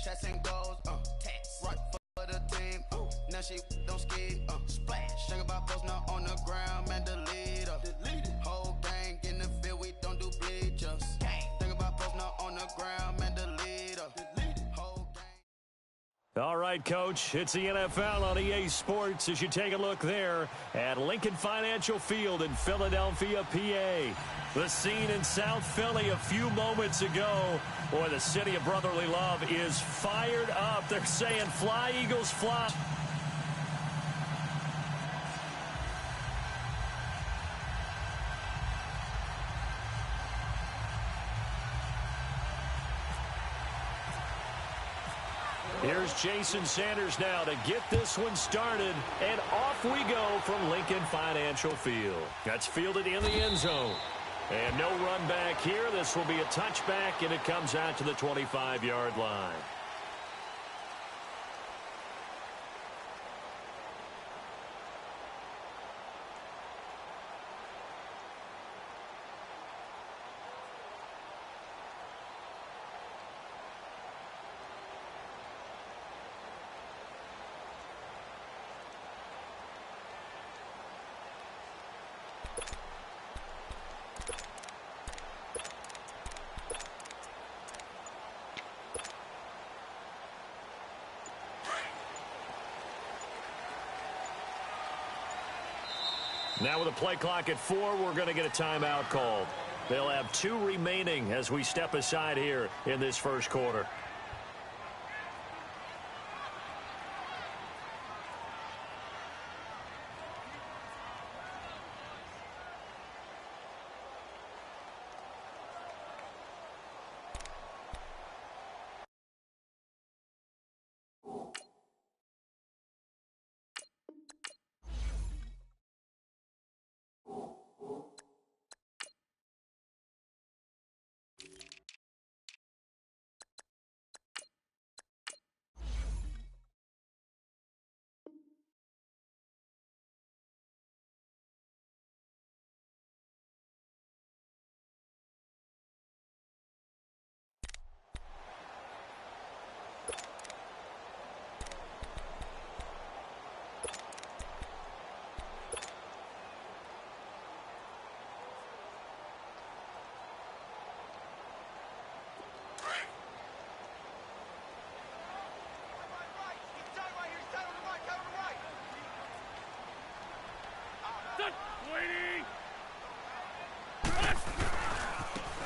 shots and goals, right for the team, now she don't ski, splash. Think about post now on the ground, man, delete her. Whole gang in the field, we don't do bleachers. Think about post now on the ground, man, delete her. Whole gang. All right, Coach, it's the NFL on EA Sports as you take a look there at Lincoln Financial Field in Philadelphia, PA. The scene in South Philly a few moments ago. Boy, the city of brotherly love is fired up. They're saying, fly, Eagles, fly. Here's Jason Sanders now to get this one started, and off we go from Lincoln Financial Field. That's fielded in the end zone. And no run back here. This will be a touchback, and it comes out to the 25-yard line. Now with a play clock at 4, we're going to get a timeout called. They'll have 2 remaining as we step aside here in this first quarter.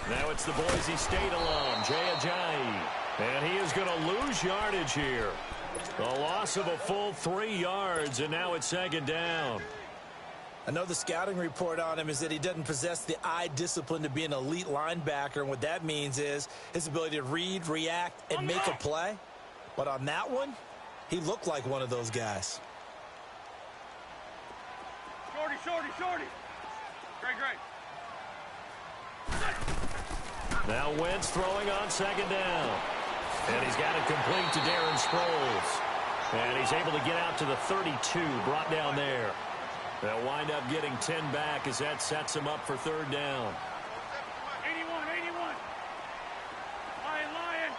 Now it's the Boise State alum, Jay Ajayi. And he is going to lose yardage here. A loss of a full 3 yards, and now it's second down. I know the scouting report on him is that he doesn't possess the eye discipline to be an elite linebacker, and what that means is his ability to read, react, and make a play. But on that one, he looked like one of those guys. Shorty, shorty, shorty. Great, great. Now Wentz throwing on second down. And he's got it complete to Darren Sproles. And he's able to get out to the 32, brought down there. They'll wind up getting 10 back as that sets him up for third down. 81, 81. Lion.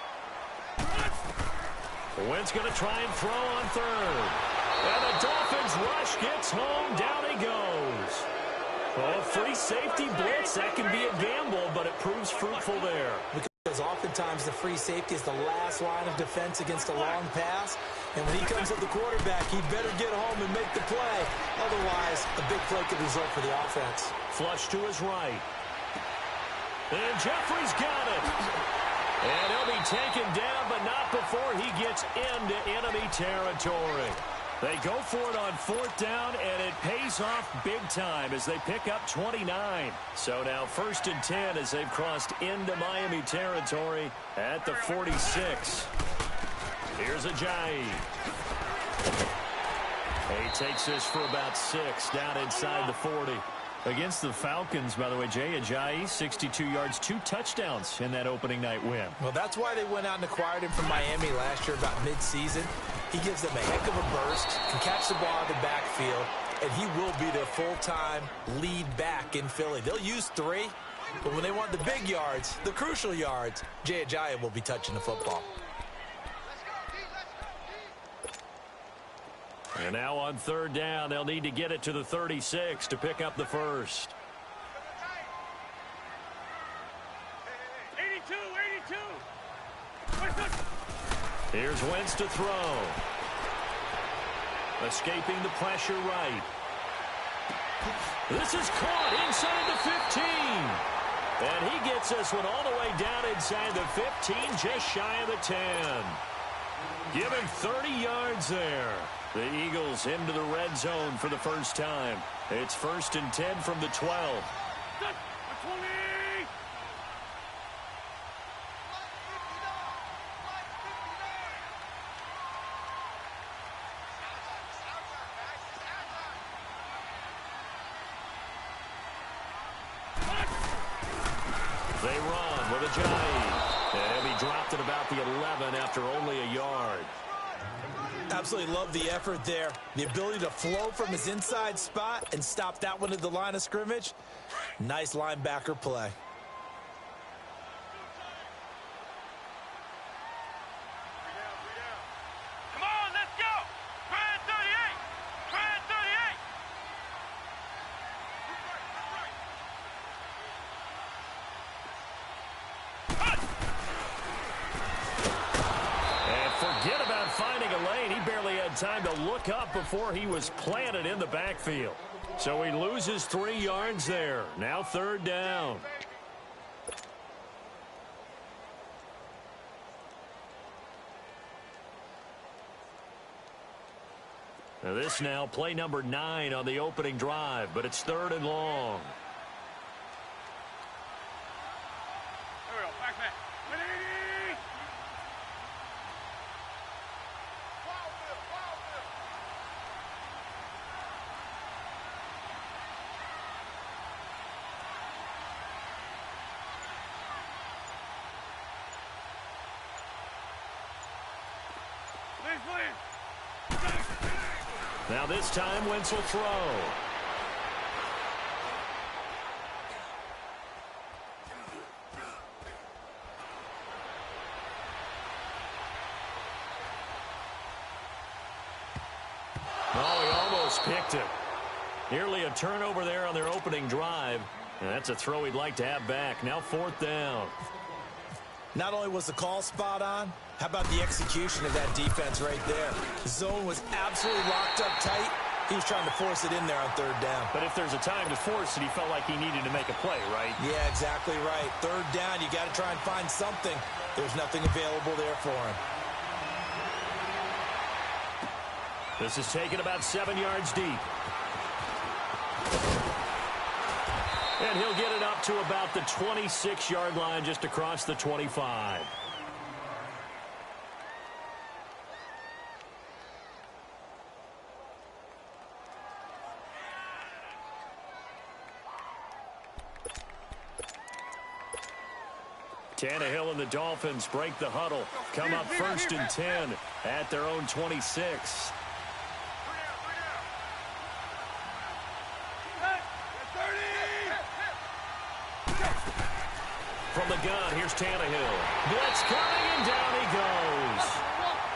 Wentz going to try and throw on third. And the Dolphins rush gets home. Down he goes. Oh, free safety blitz. That can be a gamble, but it proves fruitful there. Because oftentimes the free safety is the last line of defense against a long pass. And when he comes at the quarterback, he better get home and make the play. Otherwise, a big play could result for the offense. Flush to his right. And Jeffrey's got it. And he'll be taken down, but not before he gets into enemy territory. They go for it on fourth down, and it pays off big time as they pick up 29. So now 1st and 10 as they've crossed into Miami territory at the 46. Here's Ajayi. He takes this for about 6 down inside the 40. Against the Falcons, by the way, Jay Ajayi, 62 yards, 2 touchdowns in that opening night win. Well, that's why they went out and acquired him from Miami last year about midseason. He gives them a heck of a burst, can catch the ball in the backfield, and he will be their full-time lead back in Philly. They'll use 3, but when they want the big yards, the crucial yards, Jay Ajayi will be touching the football. And now on third down, they'll need to get it to the 36 to pick up the first. 82. Here's Wentz to throw. Escaping the pressure right. This is caught inside the 15. And he gets this one all the way down inside the 15, just shy of the 10. Give him 30 yards there. The Eagles into the red zone for the first time. It's 1st and 10 from the 12. 20. They run with Ajayi. And he dropped at about the 11 after only a yard. Absolutely love the effort there. The ability to flow from his inside spot and stop that one at the line of scrimmage. Nice linebacker play. Come on, let's go. Try it 38. Try it 38. And forget about finding a lane. He barely had time to look up before he was planted in the backfield. So he loses 3 yards there. Now third down. Now this now play number 9 on the opening drive, but it's 3rd and long. There we go. Back. 180. Please. Now this time Wentz will throw. Oh, he almost picked it. Nearly a turnover there on their opening drive. And that's a throw he'd like to have back. Now 4th down. Not only was the call spot on, how about the execution of that defense right there? The zone was absolutely locked up tight. He was trying to force it in there on 3rd down. But if there's a time to force it, he felt like he needed to make a play, right? Yeah, exactly right. 3rd down, you got to try and find something. There's nothing available there for him. This is taken about 7 yards deep. And he'll get it up to about the 26-yard line, just across the 25. Tannehill and the Dolphins break the huddle. Come up 1st and 10 at their own 26. From the gun, here's Tannehill. Blitz coming, and down he goes.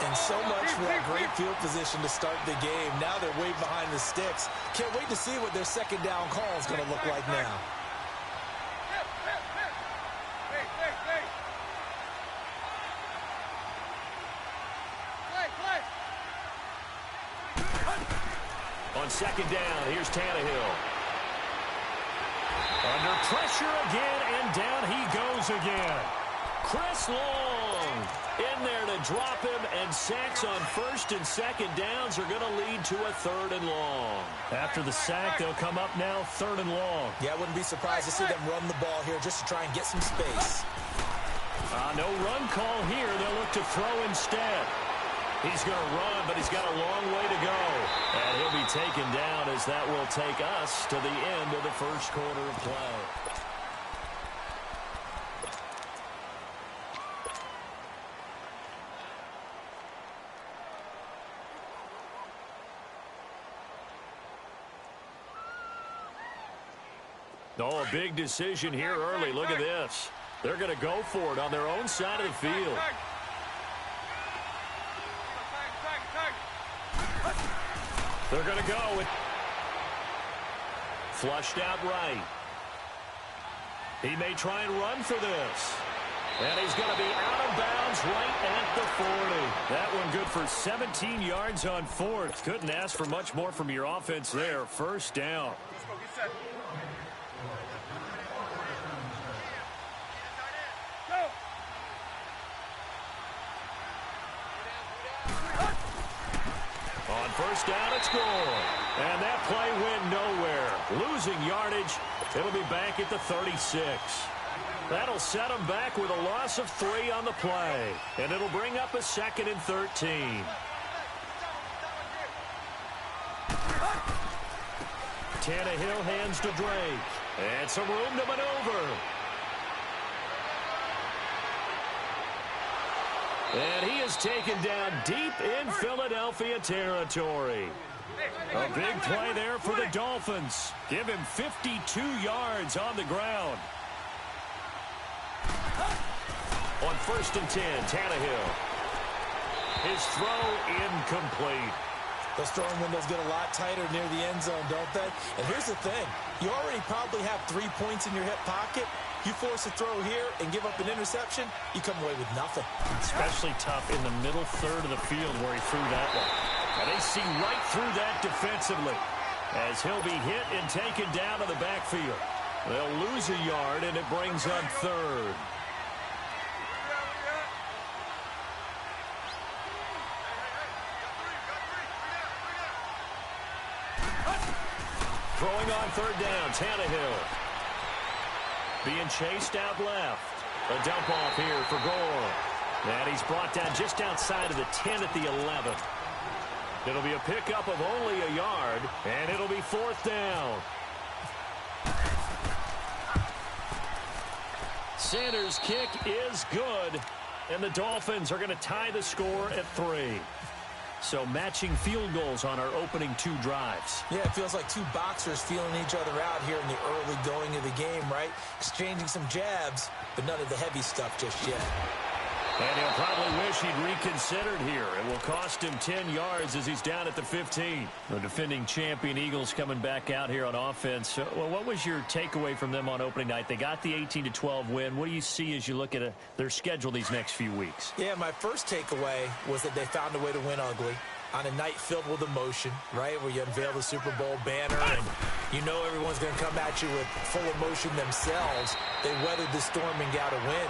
And so much for that great field position to start the game. Now they're way behind the sticks. Can't wait to see what their 2nd down call is going to look like now. On 2nd down, here's Tannehill. Under pressure again, and down he goes again. Chris Long in there to drop him, and sacks on 1st and 2nd downs are going to lead to a 3rd and long. After the sack, they'll come up now 3rd and long. Yeah, I wouldn't be surprised to see them run the ball here just to try and get some space. No run call here. They'll look to throw instead. He's going to run, but he's got a long way to go. And he'll be taken down, as that will take us to the end of the 1st quarter of play. Oh, a big decision here early. Look at this. They're going to go for it on their own side of the field. They're going to go with flushed out right. He may try and run for this. And he's going to be out of bounds right at the 40. That one good for 17 yards on fourth. Couldn't ask for much more from your offense there. First down. On first down, it's gone. And that play went nowhere. Losing yardage. It'll be back at the 36. That'll set them back with a loss of 3 on the play. And it'll bring up a 2nd and 13. Tannehill hands to Drake. And some room to maneuver. And he is taken down deep in Philadelphia territory. A big play there for the Dolphins. Give him 52 yards on the ground. On 1st and 10, Tannehill. His throw incomplete. Those throwing windows get a lot tighter near the end zone, don't they? And here's the thing. You already probably have 3 points in your hip pocket. You force a throw here and give up an interception, you come away with nothing. Especially tough in the middle third of the field where he threw that one. And they see right through that defensively as he'll be hit and taken down to the backfield. They'll lose a yard, and it brings up 3rd. Throwing on 3rd down, Tannehill. Being chased out left. A dump off here for Gore. And he's brought down just outside of the 10 at the 11. It'll be a pickup of only a yard, and it'll be 4th down. Sanders' kick is good, and the Dolphins are going to tie the score at 3. So matching field goals on our opening 2 drives. Yeah, it feels like 2 boxers feeling each other out here in the early going of the game, right? Exchanging some jabs, but none of the heavy stuff just yet. And he'll probably wish he'd reconsidered here. It will cost him 10 yards as he's down at the 15. The defending champion Eagles coming back out here on offense. Well, what was your takeaway from them on opening night? They got the 18-12 win. What do you see as you look at their schedule these next few weeks? Yeah, my first takeaway was that they found a way to win ugly on a night filled with emotion, right, where you unveil the Super Bowl banner and you know everyone's going to come at you with full emotion themselves. They weathered the storm and got a win.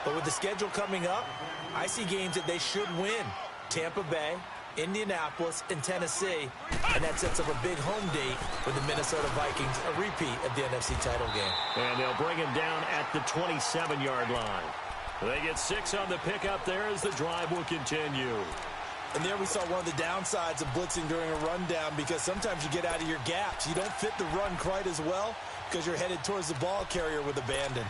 But with the schedule coming up, I see games that they should win. Tampa Bay, Indianapolis, and Tennessee. And that sets up a big home date with the Minnesota Vikings, a repeat of the NFC title game. And they'll bring him down at the 27-yard line. They get 6 on the pickup there as the drive will continue. And there we saw one of the downsides of blitzing during a rundown, because sometimes you get out of your gaps. You don't fit the run quite as well because you're headed towards the ball carrier with abandon.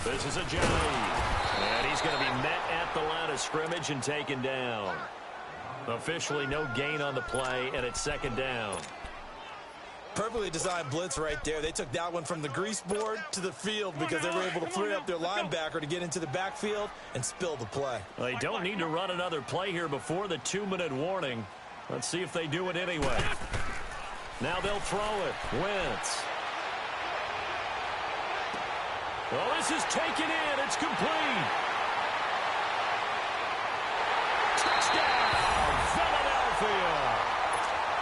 This is a Johnny. And he's going to be met at the line of scrimmage and taken down. Officially no gain on the play, and it's 2nd down. Perfectly designed blitz right there. They took that one from the grease board to the field because they were able to free up their linebacker to get into the backfield and spill the play. Well, they don't need to run another play here before the 2-minute warning. Let's see if they do it anyway. Now they'll throw it. Wentz. Well, this is taken in. It's complete. Touchdown, Philadelphia.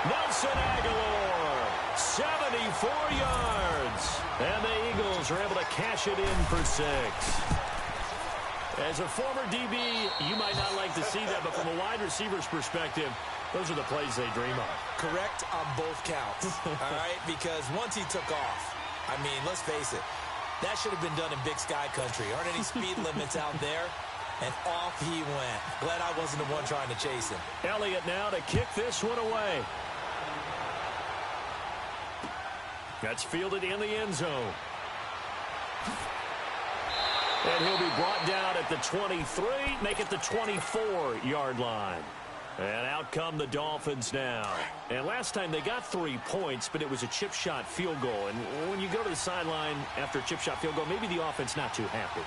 Nelson Aguilar, 74 yards. And the Eagles are able to cash it in for 6. As a former DB, you might not like to see that, but from a wide receiver's perspective, those are the plays they dream of. Correct on both counts, all right? Because once he took off, I mean, let's face it, that should have been done in Big Sky Country. Aren't any speed limits out there? And off he went. Glad I wasn't the one trying to chase him. Elliott now to kick this one away. That's fielded in the end zone. And he'll be brought down at the 23, make it the 24-yard line. And out come the Dolphins now. And last time they got 3 points, but it was a chip shot field goal. And when you go to the sideline after a chip shot field goal, maybe the offense not too happy.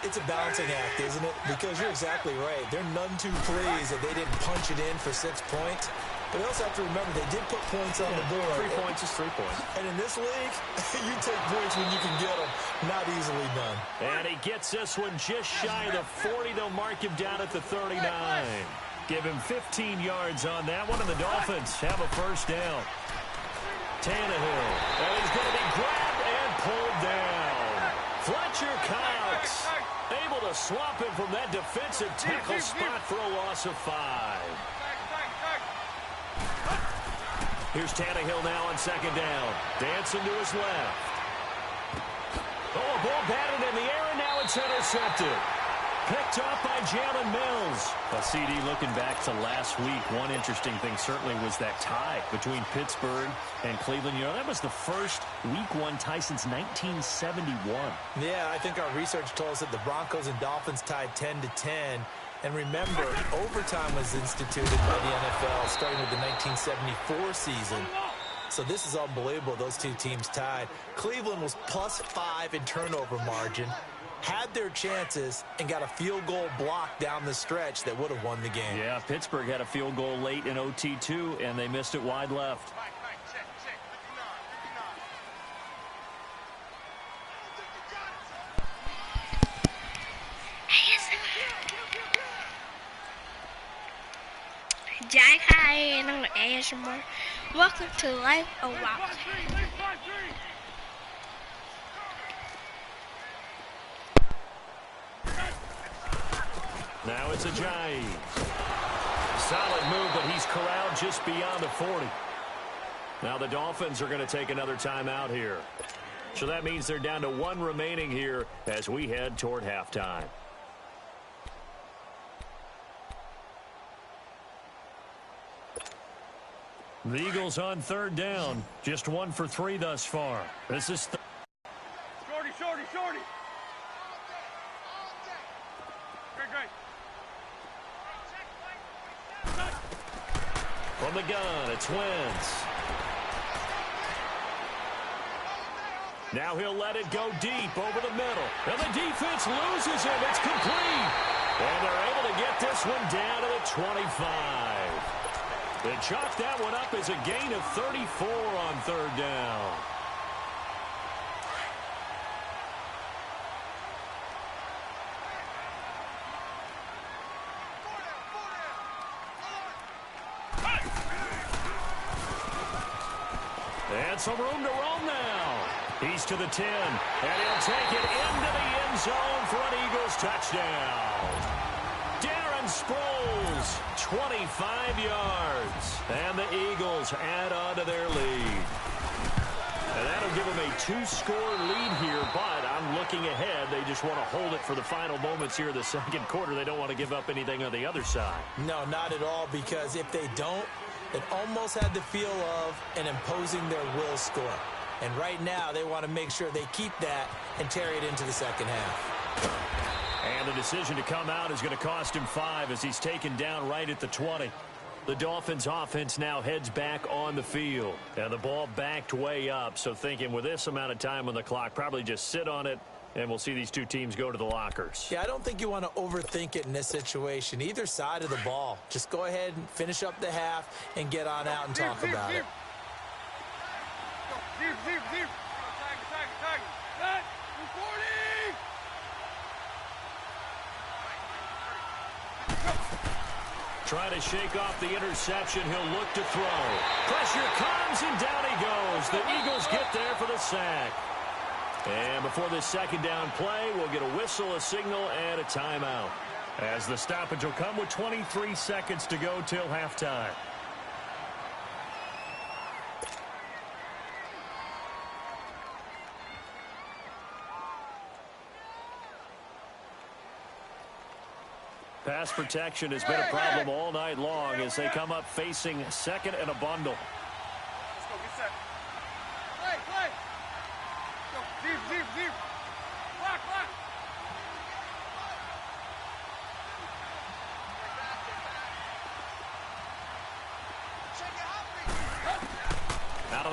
It's a balancing act, isn't it? Because you're exactly right. They're none too pleased that they didn't punch it in for 6 points. But you also have to remember they did put points on the board. 3 points is 3 points. And in this league, you take points when you can get them. Not easily done. And he gets this one just shy of the 40. They'll mark him down at the 39. Give him 15 yards on that one, and the Dolphins have a first down. Tannehill, and he's going to be grabbed and pulled down. Fletcher Cox able to swap him from that defensive tackle spot for a loss of 5. Here's Tannehill now on second down. Dancing to his left. Oh, a ball batted in the air, and now it's intercepted. Picked up by Jalen Mills. A CD looking back to last week. One interesting thing certainly was that tie between Pittsburgh and Cleveland. You know, that was the first week 1 tie since 1971. Yeah, I think our research told us that the Broncos and Dolphins tied 10-10. And remember, overtime was instituted by the NFL starting with the 1974 season. So this is unbelievable, those two teams tied. Cleveland was +5 in turnover margin, had their chances, and got a field goal block down the stretch that would have won the game. Yeah, Pittsburgh had a field goal late in OT too, and they missed it wide left. Jack, hi, and I'm ASMR. Welcome to Life of Wow. Now it's Ajayi. Solid move, but he's corralled just beyond the 40. Now the Dolphins are going to take another timeout here. So that means they're down to 1 remaining here as we head toward halftime. The Eagles on third down. Just 1 for 3 thus far. This is Shorty. Great. from the gun. It's Wentz. Now he'll let it go deep over the middle. And the defense loses him. It's complete. And they're able to get this one down to the 25. They chalk that one up as a gain of 34 on third down. And some room to roam now. He's to the 10, and he'll take it into the end zone for an Eagles touchdown. Darren Sproles, 25 yards, and the Eagles add on to their lead. And that'll give them a 2-score lead here, but I'm looking ahead. They just want to hold it for the final moments here of the second quarter. They don't want to give up anything on the other side. No, not at all, because if they don't, it almost had the feel of an imposing their will score. And right now, they want to make sure they keep that and carry it into the second half. And the decision to come out is going to cost him 5 as he's taken down right at the 20. The Dolphins offense now heads back on the field. And the ball backed way up. So thinking with this amount of time on the clock, probably just sit on it, and we'll see these two teams go to the lockers. Yeah, I don't think you want to overthink it in this situation. Either side of the ball. Just go ahead and finish up the half and get on out and talk about it. Trying to shake off the interception. He'll look to throw. Pressure comes, and down he goes. The Eagles get there for the sack. And before this second down play, we'll get a whistle, a signal, and a timeout. As the stoppage will come with 23 seconds to go till halftime. Pass protection has been a problem all night long as they come up facing second and a bundle. Let's go, get set. Play. Go, deep. Block.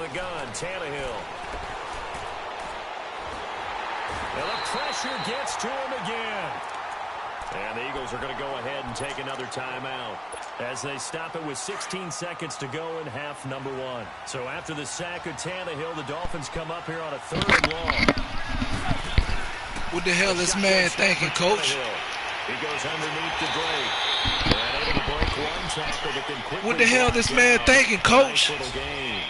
the gun, Tannehill. And the pressure gets to him again. And the Eagles are going to go ahead and take another timeout as they stop it with 16 seconds to go in half number 1. So after the sack of Tannehill, the Dolphins come up here on a 3rd and long. What the hell is man thinking, coach? He goes underneath the break. And able to break one tackle, but then quickly what the hell this man thinking, coach? Nice little game.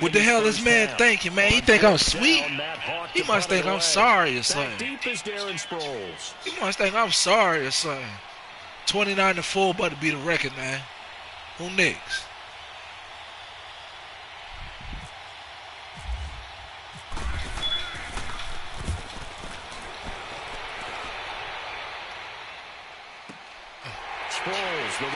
What the hell is man thinking, man? He think I'm sweet? He must think I'm sorry or something. Deep is Darren Sproles. He must think I'm sorry or something. 29-4 about to be the record, man. Who next? Sproles.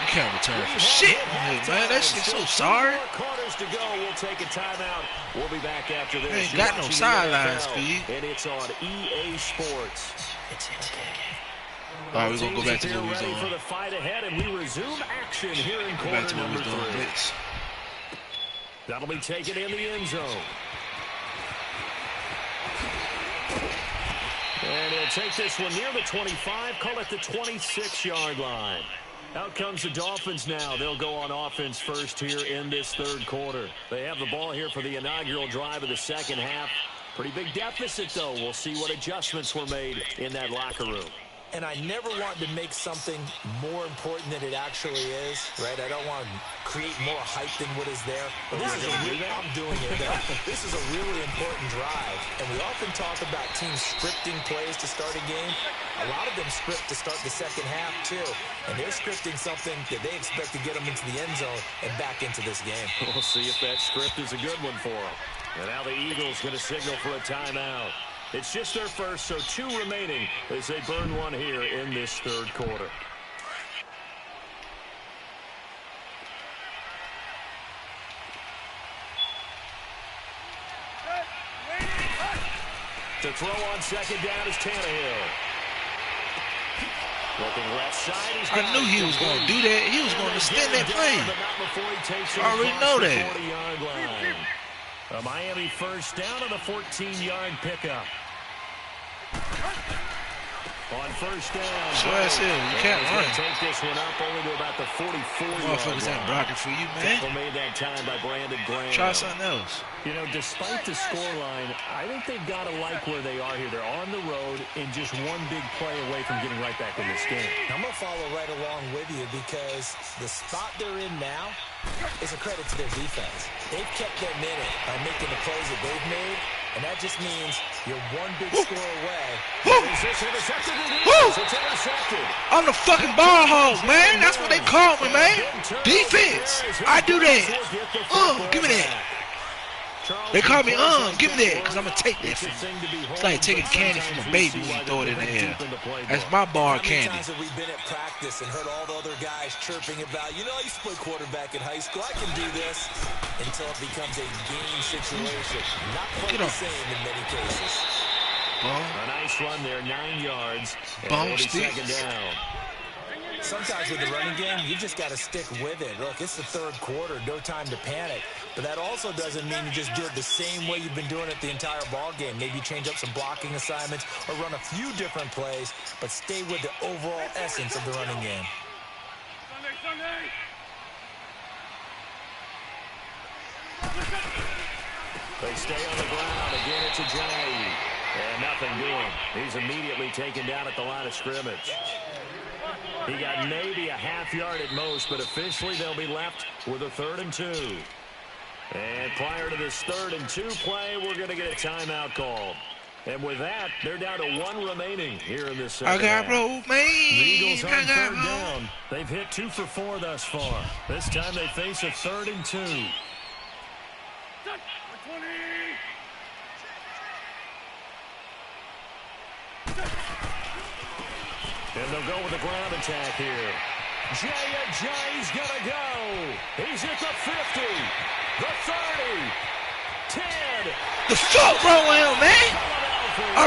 Can't return for shit, man. That shit's so sorry. Quarters to go. We'll take a timeout. We'll be back after this. Ain't got no sideline speed. And it's on EA Sports. All right, we're gonna go back to what we was ready doing. for the fight ahead, and we resume action here in quarter number 3. That'll be taken in the end zone. And he'll take this one near the 25, call it the 26-yard line. Out comes the Dolphins now. They'll go on offense first here in this 3rd quarter. They have the ball here for the inaugural drive of the 2nd half. Pretty big deficit, though. We'll see what adjustments were made in that locker room. And I never want to make something more important than it actually is, right? I don't want to create more hype than what is there. But this is I'm doing it. This is a really important drive. And we often talk about teams scripting plays to start a game. A lot of them script to start the 2nd half, too. And they're scripting something that they expect to get them into the end zone and back into this game. We'll see if that script is a good one for them. And now the Eagles going to signal for a timeout. It's just their first, so 2 remaining as they burn one here in this 3rd quarter. To throw on 2nd down is Tannehill. Looking left side. I knew he was going to do that. He was going to extend that play. I already know that. A Miami first down on the 14-yard pickup. On first down. So that's it. You can't run. Take this one up only to about the 44-yard line. Motherfuckers ain't blocking for you, man. Made that time by Brandon Graham. Try something else. You know, despite the scoreline, I think they've got to like where they are here. They're on the road and just one big play away from getting right back in this game. I'm going to follow right along with you because the spot they're in now is a credit to their defense. They've kept them in it by making the plays that they've made, and that just means you're one big score away. Is this intercepted? It's intercepted. I'm the fucking ball hog, man. That's what they call me, man. Defense. I do that. Give me that. They call me, give me that, because I'm going to take that from you. It's like taking candy from a baby when you throw it in the air. That's my bar of candy. How many times have we been at practice and heard all the other guys chirping about, you know, I used to play quarterback in high school. I can do this until it becomes a game situation. Not quite the same in many cases. A nice run there, 9 yards. Ball stick. Second down. Sometimes with the running game, you just got to stick with it. Look, it's the 3rd quarter, no time to panic. But that also doesn't mean you just do it the same way you've been doing it the entire ball game. Maybe change up some blocking assignments or run a few different plays, but stay with the overall essence of the running game. They stay on the ground. Again, it's Ajayi. And nothing doing. He's immediately taken down at the line of scrimmage. He got maybe a half yard at most, but officially they'll be left with a 3rd and 2. And prior to this 3rd and 2 play, we're going to get a timeout called. And with that, they're down to 1 remaining here in this second half. road, man. The Eagles on 3rd down. They've hit 2 for 4 thus far. This time they face a 3rd and 2. And they'll go with the ground attack here. Ajayi's going to go. He's at the 50, the 30, 10. The fuck wrong with him, man?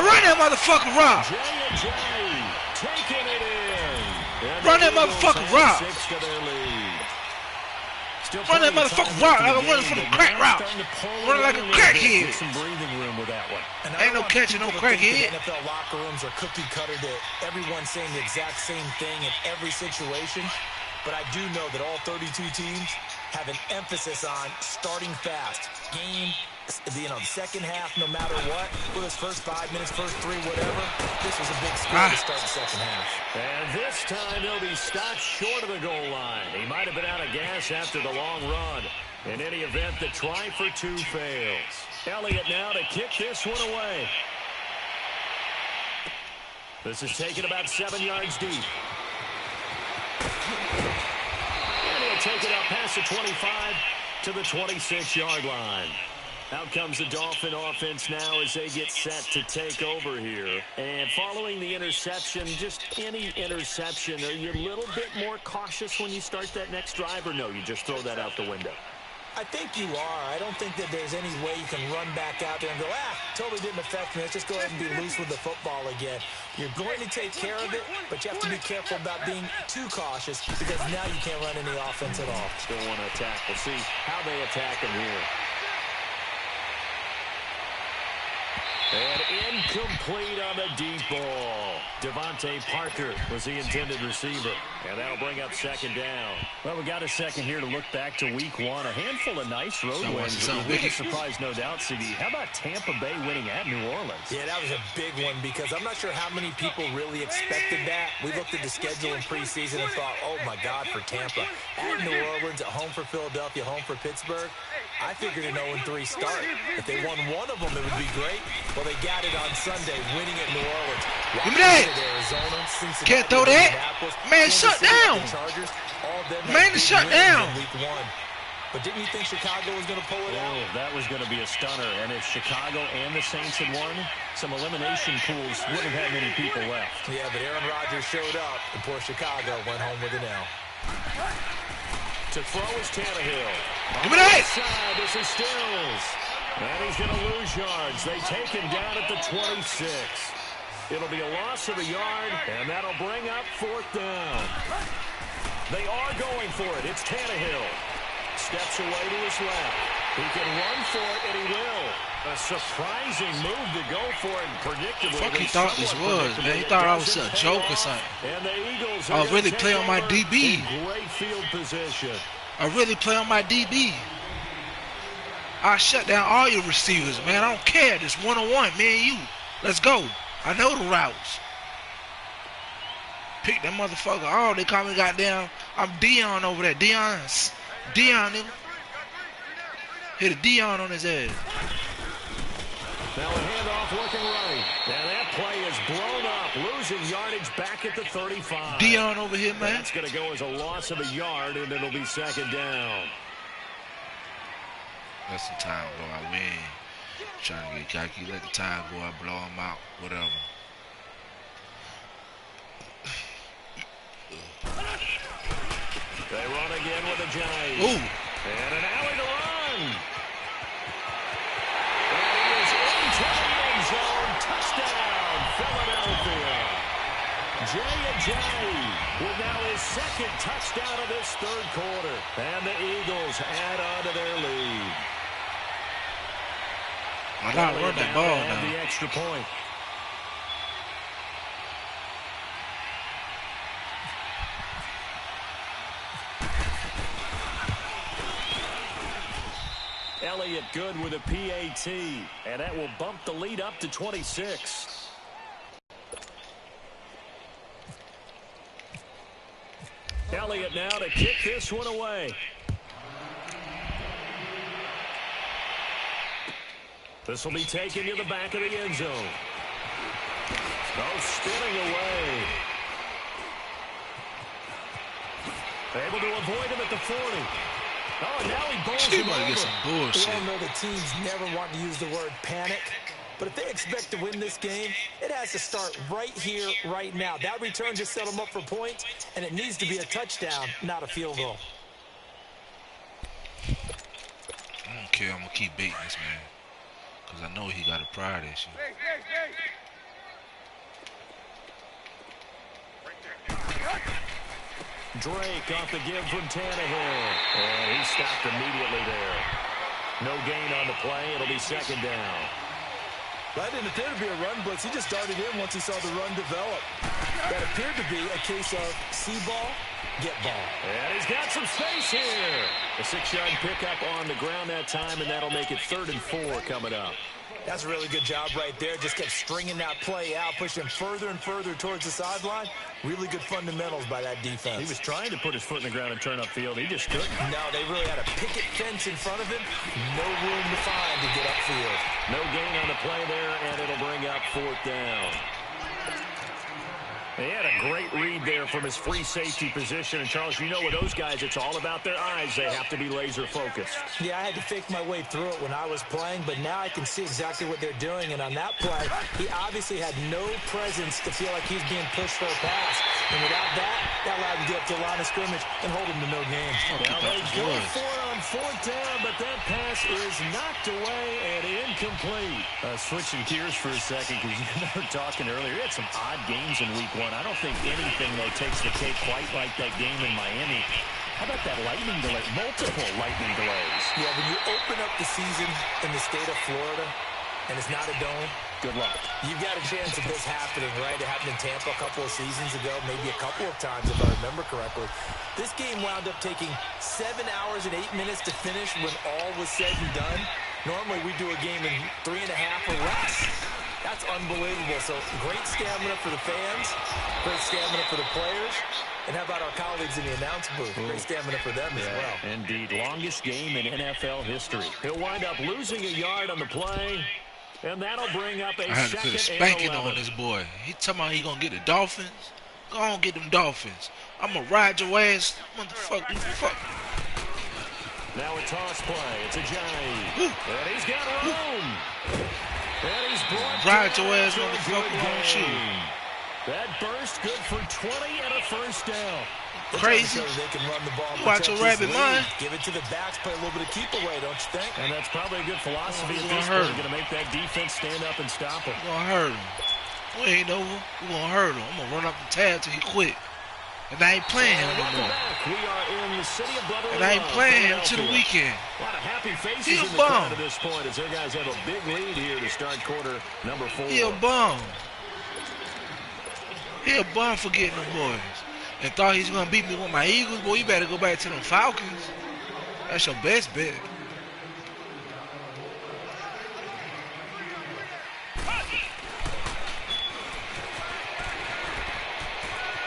run that motherfucker rock. Taking it in. Run that motherfucker rock. Run that motherfucker rock like I'm running from the crack rock. Running like a crackhead. Some breathing room with that one. And Ain't no catching no crackhead. The NFL locker rooms are cookie cutter to everyone saying the exact same thing in every situation. But I do know that all 32 teams have an emphasis on starting fast. Game, second half, no matter what. Whether it's first 5 minutes, first 3, whatever. This was a big score to start the second half. And this time he'll be stopped short of the goal line. He might have been out of gas after the long run. In any event, the try for 2 fails. Elliott now to kick this one away. This is taken about 7 yards deep. And he'll take it out past the 25 to the 26-yard line. Out comes the Dolphin offense now as they get set to take over here. And following the interception, just any interception, are you a little bit more cautious when you start that next drive, or no, you just throw that out the window? I think you are. I don't think that there's any way you can run back out there and go, totally didn't affect me. Let's just go ahead and be loose with the football again. You're going to take care of it, but you have to be careful about being too cautious because now you can't run any offense at all. Still want to attack. We'll see how they attack him here. And incomplete on the deep ball. Devontae Parker was the intended receiver. And that'll bring up second down. Well, we got a second here to look back to week 1. A handful of nice road wins. Really surprised, no doubt, CD. How about Tampa Bay winning at New Orleans? Yeah, that was a big one because I'm not sure how many people really expected that. We looked at the schedule in preseason and thought, oh, my God, for Tampa. At New Orleans, at home for Philadelphia, home for Pittsburgh. I figured an 0-3 start. If they won one of them, it would be great. Well, they got it on Sunday, winning at New Orleans. Give me that. Arizona, Cincinnati, can't throw that. Man, shut down. Chargers, all of them Man, shut down. Week 1. But didn't you think Chicago was going to pull it out? That was going to be a stunner. And if Chicago and the Saints had won, some elimination pools wouldn't have had many people left. Yeah, but Aaron Rodgers showed up, and poor Chicago went home with an L. To throw is Tannehill. Give me that. Side, this is Stills. And he's going to lose yards. They take him down at the 26. It'll be a loss of a yard, and that'll bring up 4th down. They are going for it. It's Tannehill. Steps away to his left. He can run for it, and he will. A surprising move to go for it, and predictably. Fuck he thought this was, man. He thought I was a joke or something. And the Eagles I really play on my DB. Great field position. I really play on my DB. I shut down all your receivers, man. I don't care. It's one-on-one, me and you. Let's go. I know the routes. Pick that motherfucker. Oh, they call me goddamn. I'm Dion over there. Dion, nigga. Hit a Dion on his ass. Now a handoff looking right. And that play is blown up. Losing yardage back at the 35. Dion over here, man. That's going to go as a loss of a yard, and it'll be 2nd down. Let some time go. I win. Trying to get cocky. Let the time go. I blow him out. Whatever. They run again with a Giant. Ooh. And an alley to run. And he is into the end zone. Touchdown, Philadelphia. Jay with now his 2nd touchdown of this 3rd quarter. And the Eagles add on to their lead. I gotta run that ball now. The extra point. Elliott good with a PAT, and that will bump the lead up to 26. Elliott now to kick this one away. This will be taken to the back of the end zone. Oh, spinning away. Able to avoid him at the 40. Oh, and now he bowls him over. Get some bullshit. We all know the teams never want to use the word panic. But if they expect to win this game, it has to start right here, right now. That return just set them up for points, and it needs to be a touchdown, not a field goal. I don't care. I'm going to keep baiting this, man. because I know he got a pride issue. Drake off the give from Tannehill. And he stopped immediately there. No gain on the play. It'll be second down. That didn't appear to be a run blitz. He just darted in once he saw the run develop. That appeared to be a case of see ball, get ball. And he's got some space here. A 6-yard pickup on the ground that time, and that'll make it 3rd and 4 coming up. That's a really good job right there. Just kept stringing that play out, pushing further and further towards the sideline. Really good fundamentals by that defense. He was trying to put his foot in the ground and turn upfield. He just couldn't. No, they really had a picket fence in front of him. No room to find to get upfield. No gain on the play there, and it'll bring up 4th down. He had a great read there from his free safety position. And, Charles, you know with those guys, it's all about their eyes. They have to be laser-focused. Yeah, I had to fake my way through it when I was playing, but now I can see exactly what they're doing. And on that play, he obviously had no presence to feel like he's being pushed for a pass. And without that, that allowed him to get up to the line of scrimmage and hold him to no gain. Well, they go for it on 4th down, but that pass is knocked away and incomplete. Switching gears for a second, because you and I were talking earlier. We had some odd games in week 1. I don't think anything, though, takes the cake quite like that game in Miami. How about that lightning delay? Multiple lightning delays. Yeah, when you open up the season in the state of Florida and it's not a dome, good luck. You've got a chance of this happening, right? It happened in Tampa a couple of seasons ago, maybe a couple of times if I remember correctly. This game wound up taking 7 hours and 8 minutes to finish when all was said and done. Normally we do a game in 3.5 or less. That's unbelievable. So great stamina for the fans, great stamina for the players, and how about our colleagues in the announce booth? Great stamina for them as well. Indeed, longest game in NFL history. He'll wind up losing a yard on the play, and that'll bring up a second and 11. I had to put a spanking on this boy. He talking about he gonna get the Dolphins. Go on, get them Dolphins. I'm gonna ride your ass, motherfucker. Fuck. Now a toss play. It's a giant. And he's got room. And he's brought ride your ass, motherfucker. Don't shoot. That burst good for 20 and a 1st down. Crazy. They can run the ball. Watch your rabbit mind. Give it to the backs, play a little bit of keep away, don't you think? And that's probably a good philosophy at this point. Going to make that defense stand up and stop him. We're going to hurt him. We ain't over. We're going to hurt him. I'm going to run up the tab till he quit. And I ain't playing him no more. We are in the city of Brotherly And I ain't playing him to the weekend. A lot of happy faces in the crowd at this point as their guys have a big lead here to start quarter number 4. He a bum. He a bum for getting them boys. And thought he's going to beat me with my Eagles. Boy, you better go back to them Falcons. That's your best bet.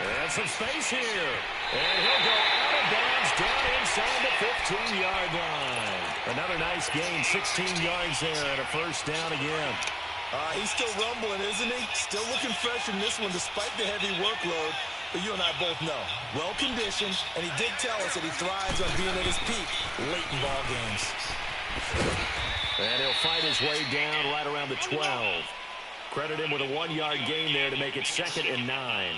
And some space here. And he'll go out of bounds down inside the 15-yard line. Another nice gain, 16 yards there and a 1st down again. He's still rumbling, isn't he? Still looking fresh in this one despite the heavy workload. But you and I both know, well-conditioned, and he did tell us that he thrives on being at his peak late in ball games. And he'll fight his way down right around the 12. Credit him with a 1-yard gain there to make it 2nd and 9.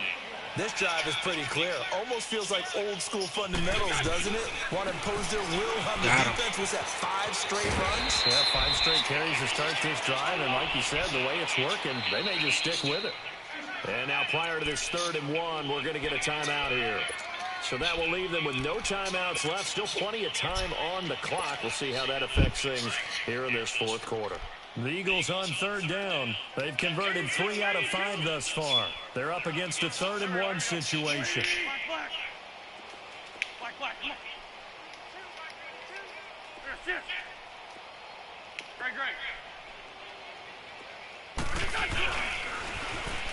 This drive is pretty clear. Almost feels like old-school fundamentals, doesn't it? Want to impose their will on the defense. Was that 5 straight runs? Yeah, 5 straight carries to start this drive. And like you said, the way it's working, they may just stick with it. And now prior to this 3rd and 1, we're going to get a timeout here. So that will leave them with no timeouts left. Still plenty of time on the clock. We'll see how that affects things here in this 4th quarter. The Eagles on 3rd down. They've converted 3 out of 5 thus far. They're up against a 3rd and 1 situation.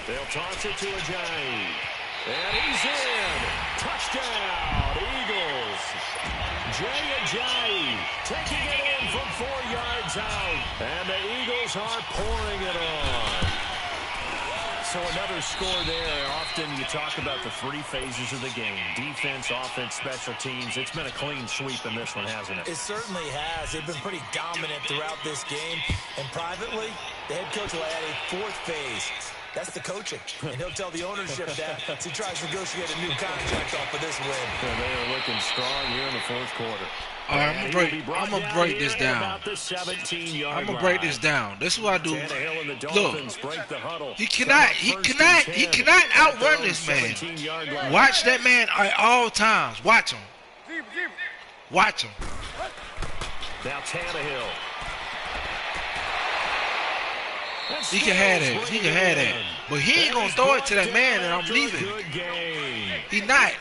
They'll toss it to Ajayi. And he's in. Touchdown, Eagles. Jay Ajayi taking it in from 4 yards out. And the Eagles are pouring it on. So another score there. Often you talk about the 3 phases of the game. Defense, offense, special teams. It's been a clean sweep in this one, hasn't it? It certainly has. They've been pretty dominant throughout this game. And privately, the head coach will add a 4th phase. That's the coaching. And he'll tell the ownership that as he tries to negotiate a new contract off of this win. And they are looking strong here in the fourth quarter. All right, I'm gonna break this down. I'm gonna break this down. This is what I do. Look, he cannot outrun this man. Watch that man at all times. Watch him. Watch him. Now Tannehill. He can have that. He can have that. But he ain't gonna throw it to that man, and I'm leaving. He not.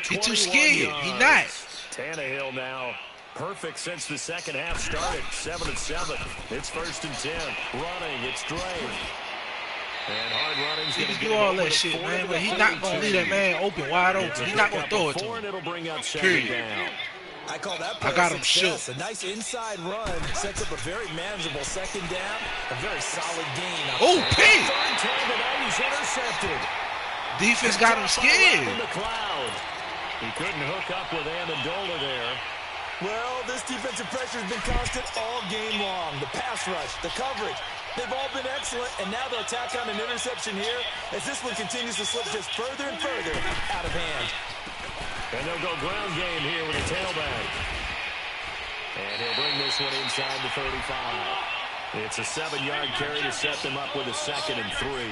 He too scared. He not. Tannehill now perfect since the second half started. 7-7. It's 1st and 10. Running. It's Dre. And hard running's he can do all that shit, man. But he's not gonna leave that man open, wide open. He's not gonna throw it to him. Period. I call that play I got him shook. A nice inside run sets up a very manageable second down. A very solid gain. Oh, Pete! He's intercepted. Defense got him scared. He couldn't hook up with Amendola there. Well, this defensive pressure has been constant all game long. The pass rush, the coverage, they've all been excellent, and now they'll tack on an interception here as this one continues to slip just further and further out of hand. And they'll go ground game here with a tailback. And he'll bring this one inside the 35. It's a 7-yard carry to set them up with a 2nd and 3.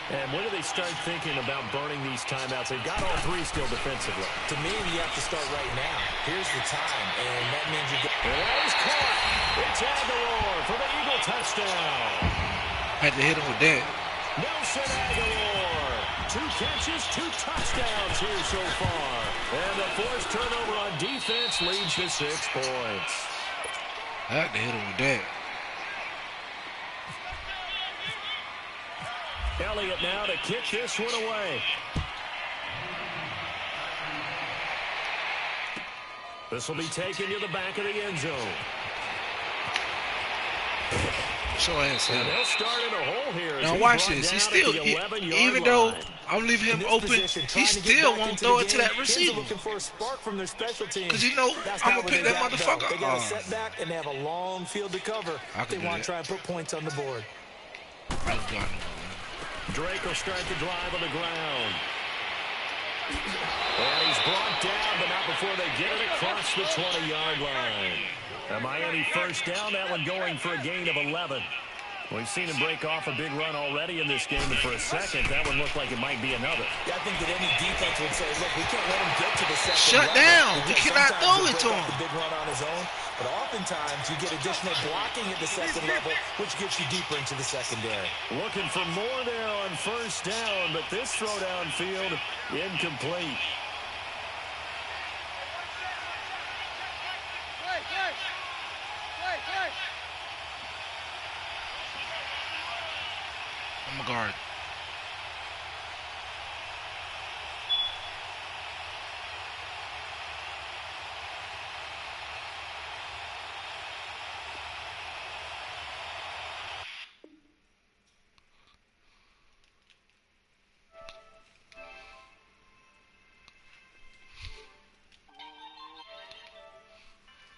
And when do they start thinking about burning these timeouts? They've got all 3 still defensively. To me, you have to start right now. Here's the time, and that means you get... And that is caught. It's Aguilar for the Eagle touchdown. Had to hit him with that. Nelson Aguilar. 2 catches, 2 touchdowns here so far. And the forced turnover on defense leads to 6 points. I had to hit him with that. Elliott now to kick this one away. This will be taken to the back of the end zone. So ass and they'll start in a hole here. Now watch this. He still, even though I'm leaving him open, he still won't throw it to that receiver. Because you know I'm gonna pick that motherfucker. They got a setback and they have a long field to cover. They want to try and put points on the board. Drake will start the drive on the ground. And he's brought down, but not before they get it across the 20-yard line. A Miami first down, that one going for a gain of 11. We've seen him break off a big run already in this game, and for a second, that one looked like it might be another. Yeah, I think that any defense would say, look, we can't let him get to the second. Shut down. We cannot throw it to him. The big run on his own, but oftentimes you get additional blocking at the second level, which gets you deeper into the secondary. Looking for more there on first down, but this throw downfield incomplete. I'm a guard.